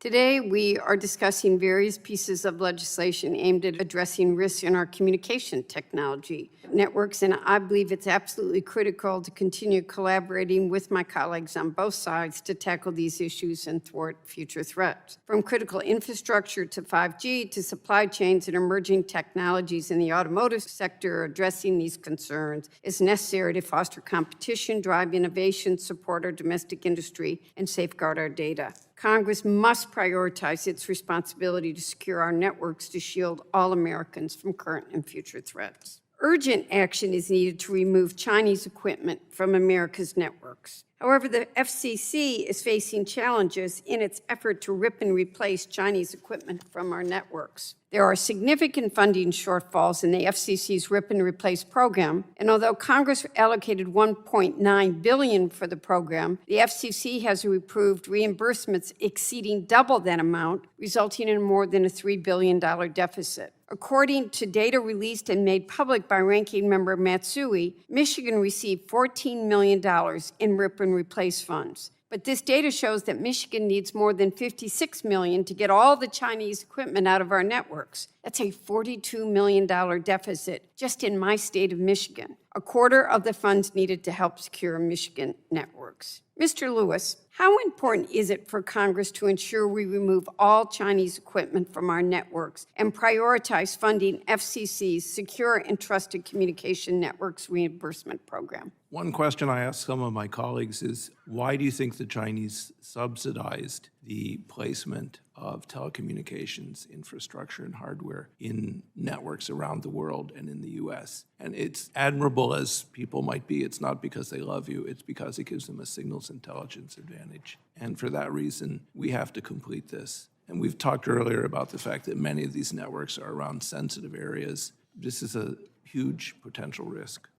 Today, we are discussing various pieces of legislation aimed at addressing risks in our communication technology networks, and I believe it's absolutely critical to continue collaborating with my colleagues on both sides to tackle these issues and thwart future threats. From critical infrastructure to 5G to supply chains and emerging technologies in the automotive sector, addressing these concerns is necessary to foster competition, drive innovation, support our domestic industry, and safeguard our data. Congress must prioritize its responsibility to secure our networks to shield all Americans from current and future threats. Urgent action is needed to remove Chinese equipment from America's networks. However, the FCC is facing challenges in its effort to rip and replace Chinese equipment from our networks. There are significant funding shortfalls in the FCC's rip and replace program, and although Congress allocated $1.9 billion for the program, the FCC has approved reimbursements exceeding double that amount, resulting in more than a $3 billion deficit. According to data released and made public by Ranking Member Matsui, Michigan received $14 million in rip and replace funds. But this data shows that Michigan needs more than $56 million to get all the Chinese equipment out of our networks. That's a $42 million deficit just in my state of Michigan, a quarter of the funds needed to help secure Michigan networks. Mr. Lewis, how important is it for Congress to ensure we remove all Chinese equipment from our networks and prioritize funding FCC's Secure and Trusted Communication Networks Reimbursement Program? One question I ask some of my colleagues is, why do you think the Chinese subsidized the placement of telecommunications infrastructure and hardware in networks around the world and in the U.S.? And it's admirable as people might be. It's not because they love you. It's because it gives them a signals intelligence advantage. And for that reason, we have to complete this. And we've talked earlier about the fact that many of these networks are around sensitive areas. This is a huge potential risk.